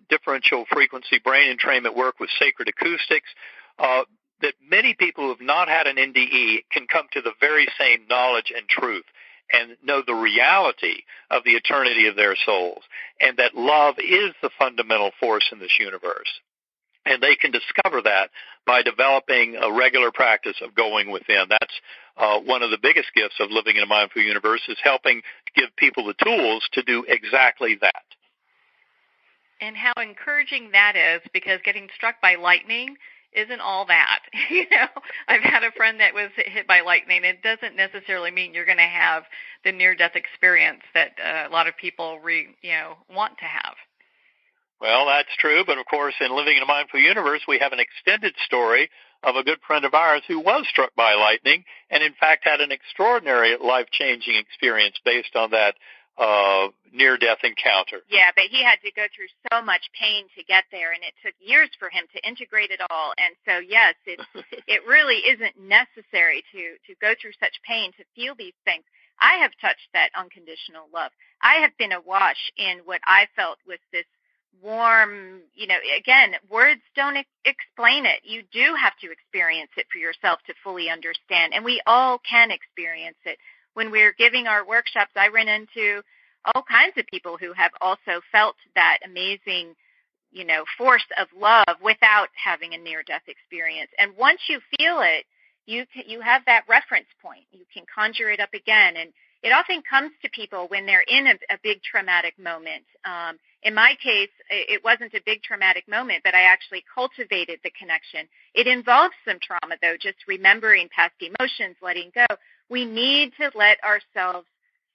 differential frequency brain entrainment work with sacred acoustics, that many people who have not had an NDE can come to the very same knowledge and truth and know the reality of the eternity of their souls, and that love is the fundamental force in this universe. And they can discover that by developing a regular practice of going within. That's one of the biggest gifts of Living in a Mindful Universe, is helping to give people the tools to do exactly that. And how encouraging that is, because getting struck by lightning isn't all that. I've had a friend that was hit by lightning. It doesn't necessarily mean you're going to have the near-death experience that a lot of people want to have. Well, that's true, but of course, in Living in a Mindful Universe, we have an extended story of a good friend of ours who was struck by lightning and, in fact, had an extraordinary life-changing experience based on that near-death encounter. Yeah, but he had to go through so much pain to get there, and it took years for him to integrate it all. And so, yes, it really isn't necessary to go through such pain to feel these things. I have touched that unconditional love. I have been awash in what I felt was this warm, again, words don't explain it. You do have to experience it for yourself to fully understand, and we all can experience it. When we're giving our workshops, I run into all kinds of people who have also felt that amazing, force of love without having a near-death experience. And once you feel it, you have that reference point. You can conjure it up again, and it often comes to people when they're in a big traumatic moment. In my case, it wasn't a big traumatic moment, but I actually cultivated the connection. It involves some trauma, though, just remembering past emotions, letting go. We need to let ourselves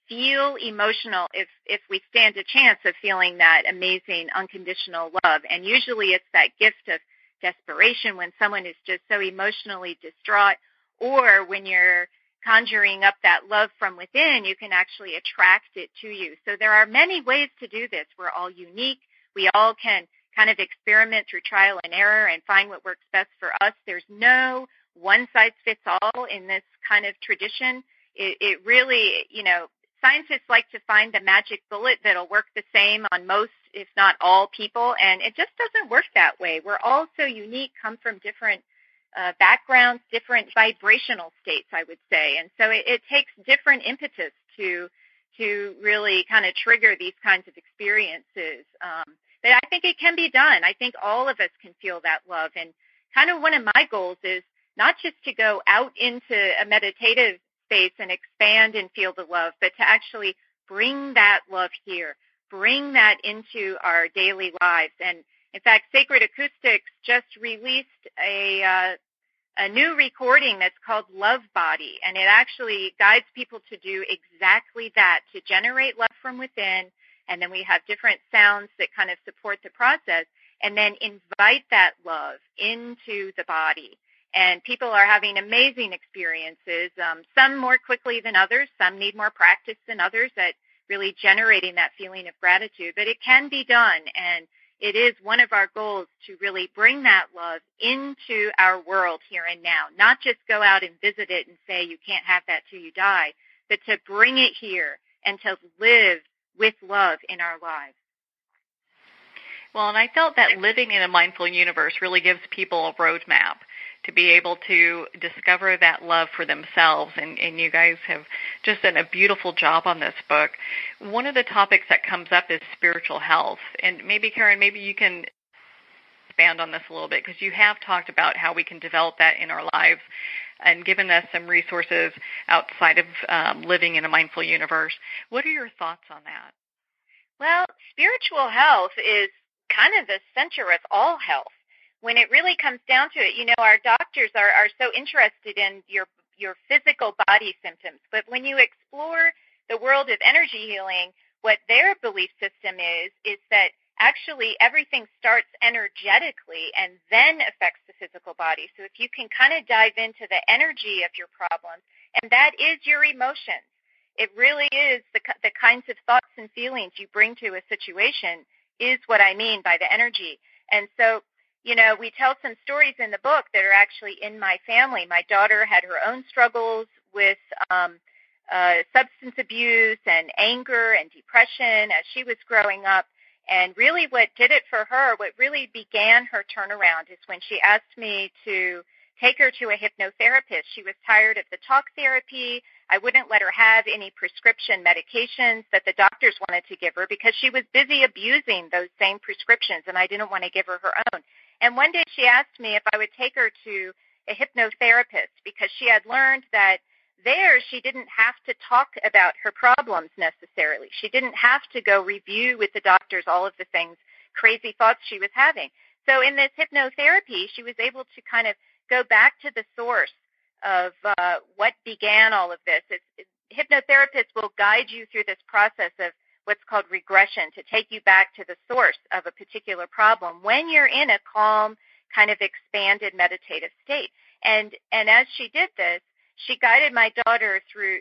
feel emotional if we stand a chance of feeling that amazing unconditional love. And usually it's that gift of desperation when someone is just so emotionally distraught, or when you're conjuring up that love from within, you can actually attract it to you. So there are many ways to do this. We're all unique. We all can kind of experiment through trial and error and find what works best for us. There's no one-size-fits-all in this kind of tradition. It really, scientists like to find the magic bullet that'll work the same on most, if not all, people, and it just doesn't work that way. We're all so unique, come from different backgrounds, different vibrational states, I would say, and so it takes different impetus to really kind of trigger these kinds of experiences. But I think it can be done. I think all of us can feel that love, and kind of one of my goals is not just to go out into a meditative space and expand and feel the love, but to actually bring that love here, bring that into our daily lives. And in fact, Sacred Acoustics just released a new recording that's called Love Body, and it actually guides people to do exactly that, to generate love from within, and then we have different sounds that kind of support the process, and then invite that love into the body. And people are having amazing experiences, some more quickly than others, some need more practice than others at really generating that feeling of gratitude, but it can be done, and it is one of our goals to really bring that love into our world here and now, not just go out and visit it and say you can't have that till you die, but to bring it here and to live with love in our lives. Well, and I felt that living in a mindful universe really gives people a roadmap to be able to discover that love for themselves, and you guys have just done a beautiful job on this book. One of the topics that comes up is spiritual health, and maybe, Karen, maybe you can expand on this a little bit, because you have talked about how we can develop that in our lives and given us some resources outside of living in a mindful universe. What are your thoughts on that? Well, spiritual health is kind of the center of all health. When it really comes down to it, our doctors are so interested in your physical body symptoms. But when you explore the world of energy healing, what their belief system is that actually everything starts energetically and then affects the physical body. So if you can kind of dive into the energy of your problems, and that is your emotions. It really is the kinds of thoughts and feelings you bring to a situation is what I mean by the energy. And so, we tell some stories in the book that are actually in my family. My daughter had her own struggles with substance abuse and anger and depression as she was growing up. And really what did it for her, what really began her turnaround is when she asked me to take her to a hypnotherapist. She was tired of the talk therapy. I wouldn't let her have any prescription medications that the doctors wanted to give her because she was busy abusing those same prescriptions, and I didn't want to give her her own. And one day she asked me if I would take her to a hypnotherapist because she had learned that there she didn't have to talk about her problems necessarily. She didn't have to go review with the doctors all of the things, crazy thoughts she was having. So in this hypnotherapy, she was able to kind of go back to the source of what began all of this. Hypnotherapists will guide you through this process of what's called regression to take you back to the source of a particular problem when you're in a calm, kind of expanded meditative state. And as she did this, she guided my daughter through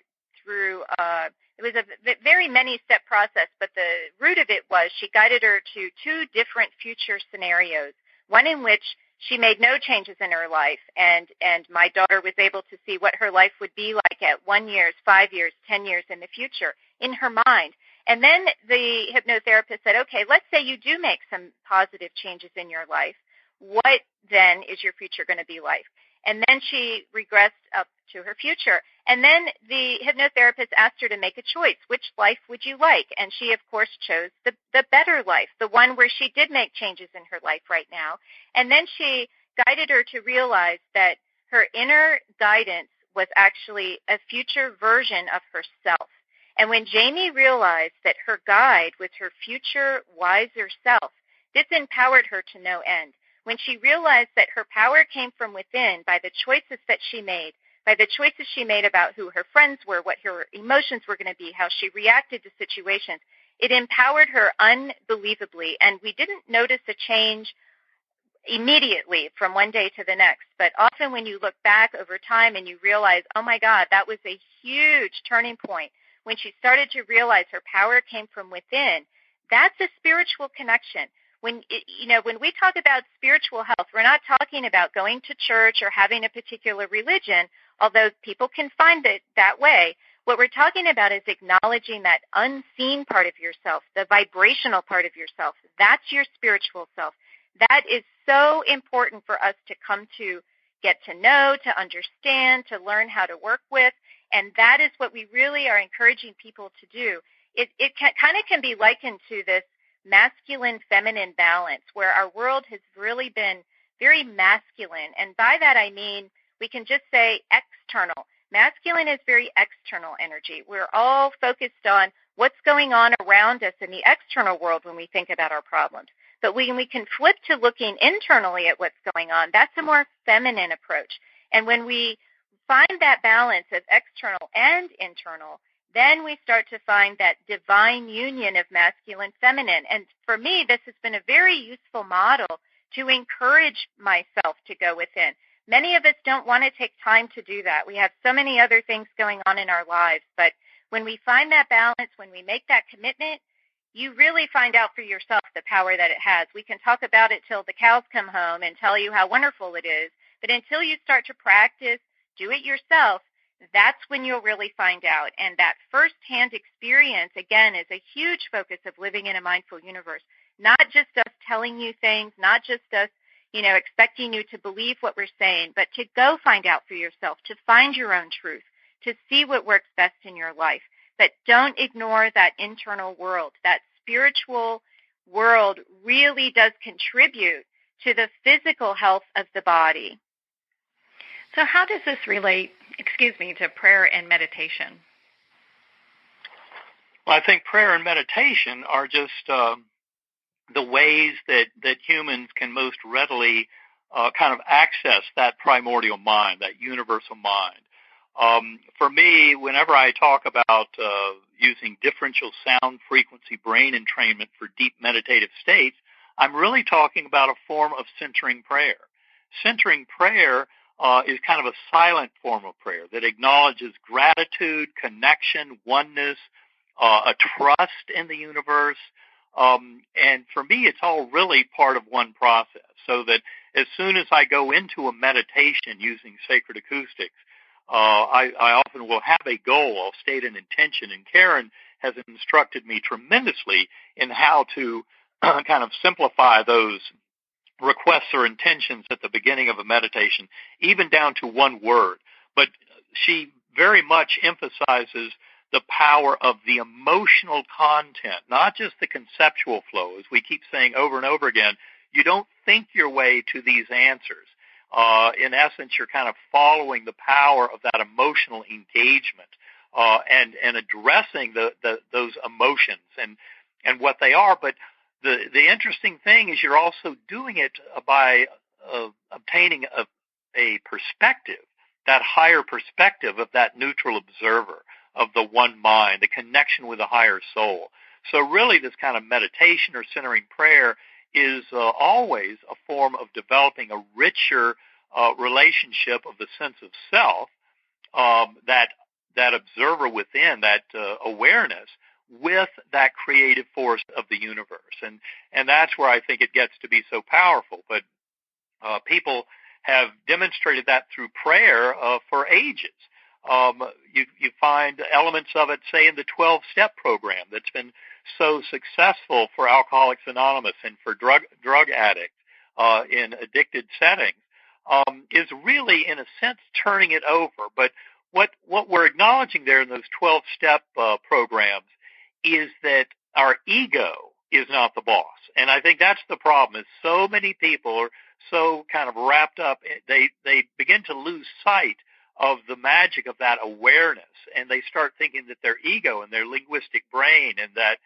it was a very many-step process, but the root of it was she guided her to two different future scenarios, one in which she made no changes in her life, and my daughter was able to see what her life would be like at 1 year, 5 years, 10 years in the future in her mind. And then the hypnotherapist said, okay, let's say you do make some positive changes in your life. What then is your future going to be like? And then she regressed up to her future. And then the hypnotherapist asked her to make a choice. Which life would you like? And she, of course, chose the better life, the one where she did make changes in her life right now. And then she guided her to realize that her inner guidance was actually a future version of herself. And when Jamie realized that her guide was her future, wiser self, this empowered her to no end. When she realized that her power came from within by the choices that she made, by the choices she made about who her friends were, what her emotions were going to be, how she reacted to situations, it empowered her unbelievably. And we didn't notice a change immediately from one day to the next. But often when you look back over time and you realize, oh my God, that was a huge turning point when she started to realize her power came from within, that's a spiritual connection. When we talk about spiritual health, we're not talking about going to church or having a particular religion, although people can find it that way. What we're talking about is acknowledging that unseen part of yourself, the vibrational part of yourself. That's your spiritual self. That is so important for us to come to get to know, to understand, to learn how to work with. And that is what we really are encouraging people to do. It kind of can be likened to this masculine-feminine balance where our world has really been very masculine. And by that I mean we can just say external. Masculine is very external energy. We're all focused on what's going on around us in the external world when we think about our problems. But when we can flip to looking internally at what's going on, that's a more feminine approach. And when we find that balance of external and internal, then we start to find that divine union of masculine feminine. And for me, this has been a very useful model to encourage myself to go within. Many of us don't want to take time to do that. We have so many other things going on in our lives. But when we find that balance, when we make that commitment, you really find out for yourself the power that it has. We can talk about it till the cows come home and tell you how wonderful it is. But until you start to practice, do it yourself, that's when you'll really find out. And that firsthand experience, again, is a huge focus of living in a mindful universe. Not just us telling you things, not just us, expecting you to believe what we're saying, but to go find out for yourself, to find your own truth, to see what works best in your life. But don't ignore that internal world. That spiritual world really does contribute to the physical health of the body. So how does this relate, to prayer and meditation? Well, I think prayer and meditation are just the ways that humans can most readily kind of access that primordial mind, that universal mind. For me, whenever I talk about using differential sound frequency brain entrainment for deep meditative states, I'm really talking about a form of centering prayer. Centering prayer is kind of a silent form of prayer that acknowledges gratitude, connection, oneness, a trust in the universe. And for me, it's all really part of one process, so that as soon as I go into a meditation using sacred acoustics, I often will have a goal. I'll state an intention, and Karen has instructed me tremendously in how to kind of simplify those requests or intentions at the beginning of a meditation, even down to one word. But she very much emphasizes the power of the emotional content, not just the conceptual flow. As we keep saying over and over again, you don't think your way to these answers. In essence, you're kind of following the power of that emotional engagement and addressing those emotions and what they are. But the interesting thing is you're also doing it by obtaining a perspective, that higher perspective of that neutral observer, of the one mind, the connection with the higher soul. So really this kind of meditation or centering prayer is always a form of developing a richer relationship of the sense of self, that observer within, that awareness with that creative force of the universe. And that's where I think it gets to be so powerful. But people have demonstrated that through prayer for ages. You find elements of it, say, in the 12-step program that's been so successful for Alcoholics Anonymous and for drug addicts in addicted settings, is really, in a sense, turning it over. But what we're acknowledging there in those 12-step programs is that our ego is not the boss. And I think that's the problem, is so many people are so kind of wrapped up, they begin to lose sight of the magic of that awareness, and they start thinking that their ego and their linguistic brain and that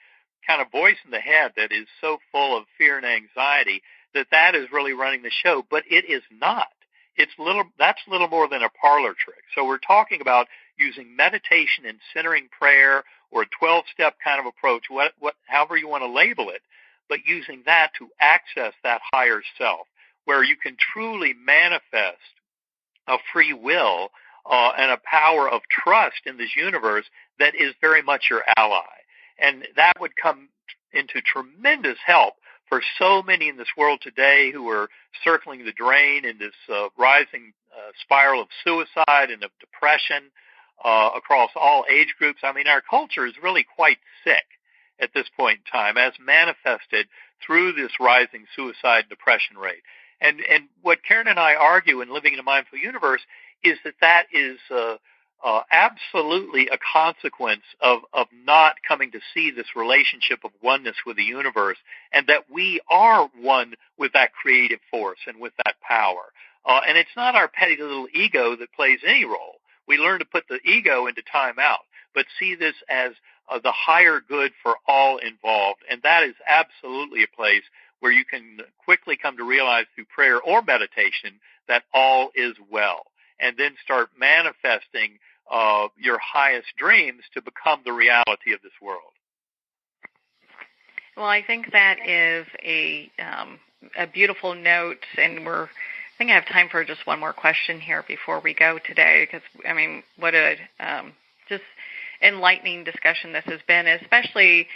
kind of voice in the head that is so full of fear and anxiety, that is really running the show. But it is not. That's little more than a parlor trick. So we're talking about using meditation and centering prayer, or a 12-step kind of approach, however you want to label it, but using that to access that higher self, where you can truly manifest a free will and a power of trust in this universe that is very much your ally. And that would come into tremendous help for so many in this world today who are circling the drain in this rising spiral of suicide and of depression across all age groups. I mean, our culture is really quite sick at this point in time, as manifested through this rising suicide and depression rate. And what Karen and I argue in Living in a Mindful Universe is that is absolutely a consequence of not coming to see this relationship of oneness with the universe, and that we are one with that creative force and with that power. And it's not our petty little ego that plays any role. We learn to put the ego into timeout, but see this as the higher good for all involved. And that is absolutely a place where you can quickly come to realize through prayer or meditation that all is well, and then start manifesting your highest dreams to become the reality of this world. Well, I think that is a beautiful note, and I think I have time for just one more question here before we go today, because, I mean, what a just enlightening discussion this has been, especially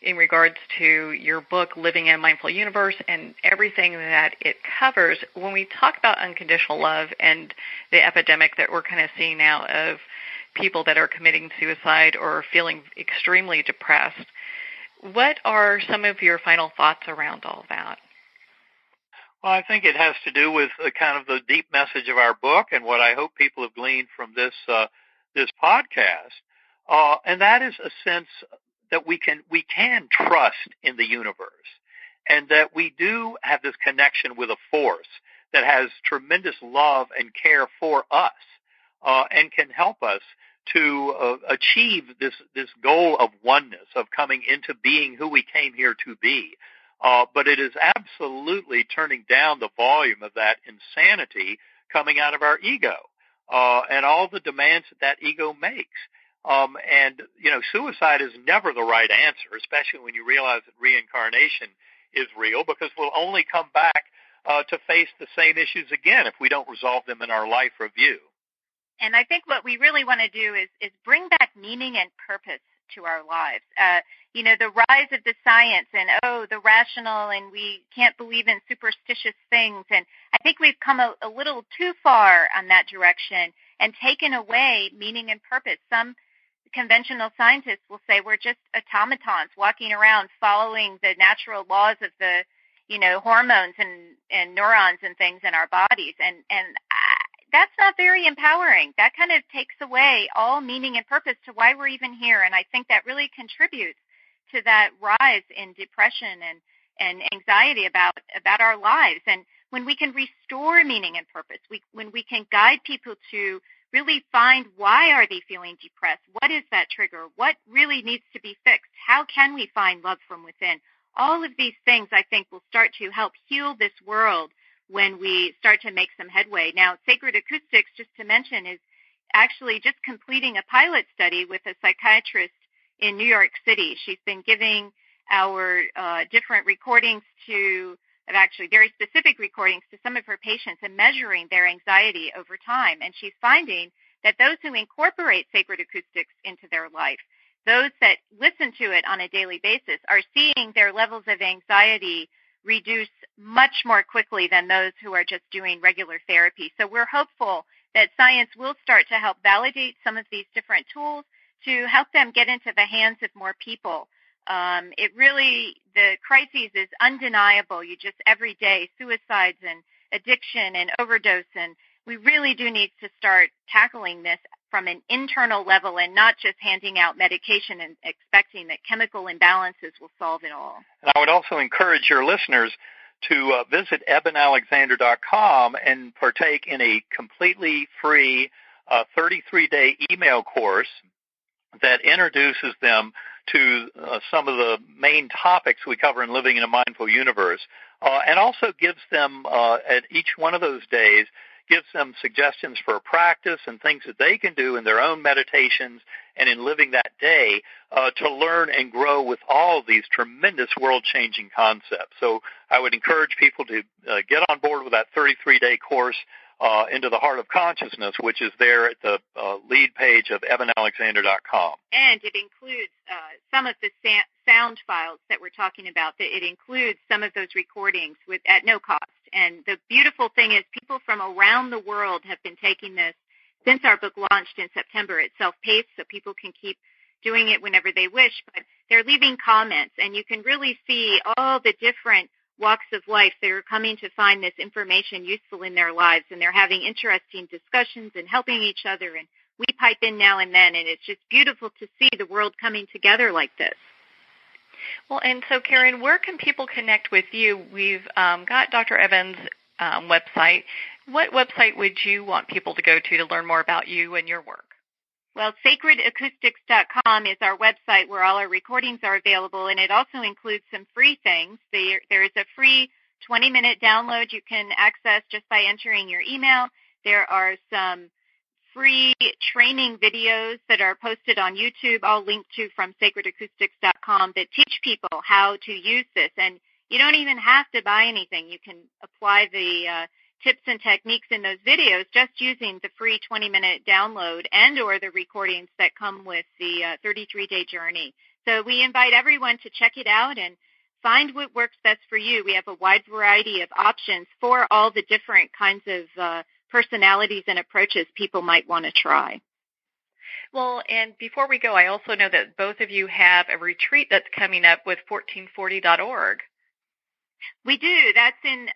in regards to your book, Living in a Mindful Universe, and everything that it covers. When we talk about unconditional love and the epidemic that we're kind of seeing now of people that are committing suicide or feeling extremely depressed, what are some of your final thoughts around all that? Well, I think it has to do with kind of the deep message of our book and what I hope people have gleaned from this podcast, and that is a sense that we can trust in the universe, and that we do have this connection with a force that has tremendous love and care for us, and can help us to achieve this goal of oneness, of coming into being who we came here to be. But it is absolutely turning down the volume of that insanity coming out of our ego, and all the demands that ego makes. And, you know, suicide is never the right answer, especially when you realize that reincarnation is real, because we'll only come back to face the same issues again if we don't resolve them in our life review. And I think what we really want to do is bring back meaning and purpose to our lives. You know, the rise of the science and, the rational, and we can't believe in superstitious things. And I think we've come a little too far on that direction and taken away meaning and purpose. Some conventional scientists will say we're just automatons walking around following the natural laws of the, hormones and neurons and things in our bodies. And that's not very empowering. That kind of takes away all meaning and purpose to why we're even here. And I think that really contributes to that rise in depression and anxiety about our lives. And when we can restore meaning and purpose, when we can guide people to really find why are they feeling depressed, what is that trigger, what really needs to be fixed, how can we find love from within, all of these things I think will start to help heal this world when we start to make some headway. Now, Sacred Acoustics, just to mention, is actually just completing a pilot study with a psychiatrist in New York City. She's been giving our different recordings actually very specific recordings to some of her patients and measuring their anxiety over time. And she's finding that those who incorporate Sacred Acoustics into their life, those that listen to it on a daily basis, are seeing their levels of anxiety reduce much more quickly than those who are just doing regular therapy. So we're hopeful that science will start to help validate some of these different tools to help them get into the hands of more people. The crisis is undeniable. Every day, suicides and addiction and overdose, and we really do need to start tackling this from an internal level and not just handing out medication and expecting that chemical imbalances will solve it all. And I would also encourage your listeners to visit ebenalexander.com and partake in a completely free 33-day email course that introduces them to some of the main topics we cover in Living in a Mindful Universe, and also gives them, at each one of those days, gives them suggestions for a practice and things that they can do in their own meditations and in living that day to learn and grow with all these tremendous world-changing concepts. So I would encourage people to get on board with that 33-day course into the Heart of Consciousness, which is there at the lead page of ebenalexander.com. And it includes some of the sound files that we're talking about. It includes some of those recordings at no cost. And the beautiful thing is people from around the world have been taking this since our book launched in September. It's self-paced, so people can keep doing it whenever they wish, but they're leaving comments, and you can really see all the different walks of life. They're coming to find this information useful in their lives, and they're having interesting discussions and helping each other, and we pipe in now and then, and it's just beautiful to see the world coming together like this. Well, and so, Karen, where can people connect with you? We've got Dr. Eben's website. What website would you want people to go to learn more about you and your work? Well, sacredacoustics.com is our website where all our recordings are available, and it also includes some free things. There is a free 20-minute download you can access just by entering your email. There are some free training videos that are posted on YouTube, all linked to from sacredacoustics.com, that teach people how to use this. And you don't even have to buy anything. You can apply the tips and techniques in those videos just using the free 20-minute download and or the recordings that come with the 33-day journey. So we invite everyone to check it out and find what works best for you. We have a wide variety of options for all the different kinds of personalities and approaches people might want to try. Well, and before we go, I also know that both of you have a retreat that's coming up with 1440.org. We do. That's in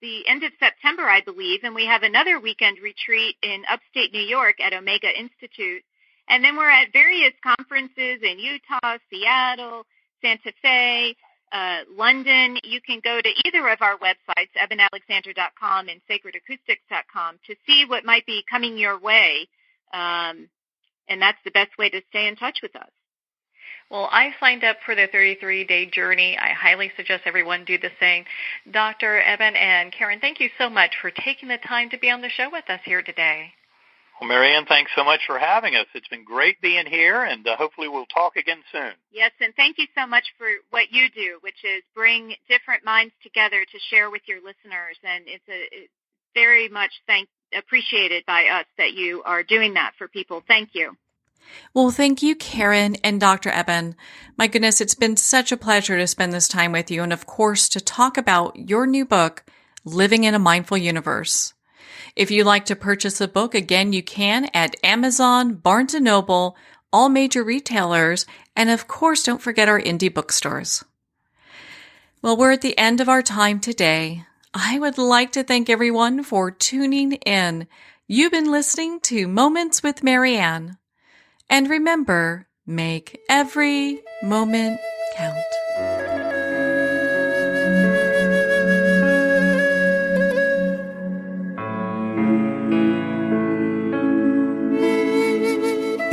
the end of September, I believe, and we have another weekend retreat in upstate New York at Omega Institute. And then we're at various conferences in Utah, Seattle, Santa Fe, London. You can go to either of our websites, ebenalexander.com and sacredacoustics.com, to see what might be coming your way, and that's the best way to stay in touch with us. Well, I signed up for the 33-day journey. I highly suggest everyone do the same. Dr. Eben and Karen, thank you so much for taking the time to be on the show with us here today. Well, Marianne, thanks so much for having us. It's been great being here, and hopefully we'll talk again soon. Yes, and thank you so much for what you do, which is bring different minds together to share with your listeners, and it's very much appreciated by us that you are doing that for people. Thank you. Well, thank you, Karen and Dr. Eben. My goodness, it's been such a pleasure to spend this time with you and, of course, to talk about your new book, Living in a Mindful Universe. If you'd like to purchase the book, again, you can at Amazon, Barnes & Noble, all major retailers, and, of course, don't forget our indie bookstores. Well, we're at the end of our time today. I would like to thank everyone for tuning in. You've been listening to Moments with Marianne. And remember, make every moment count.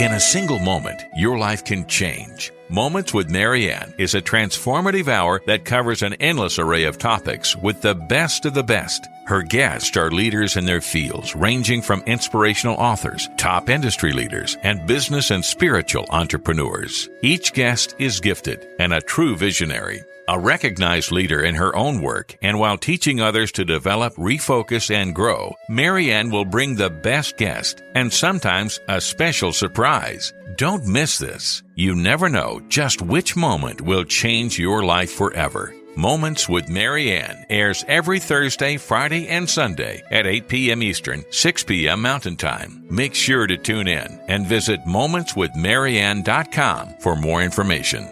In a single moment, your life can change. Moments with Marianne is a transformative hour that covers an endless array of topics with the best of the best. Her guests are leaders in their fields, ranging from inspirational authors, top industry leaders, and business and spiritual entrepreneurs. Each guest is gifted and a true visionary, a recognized leader in her own work, and while teaching others to develop, refocus, and grow, Marianne will bring the best guest and sometimes a special surprise. Don't miss this. You never know just which moment will change your life forever. Moments with Marianne airs every Thursday, Friday, and Sunday at 8 p.m. Eastern, 6 p.m. Mountain Time. Make sure to tune in and visit momentswithmarianne.com for more information.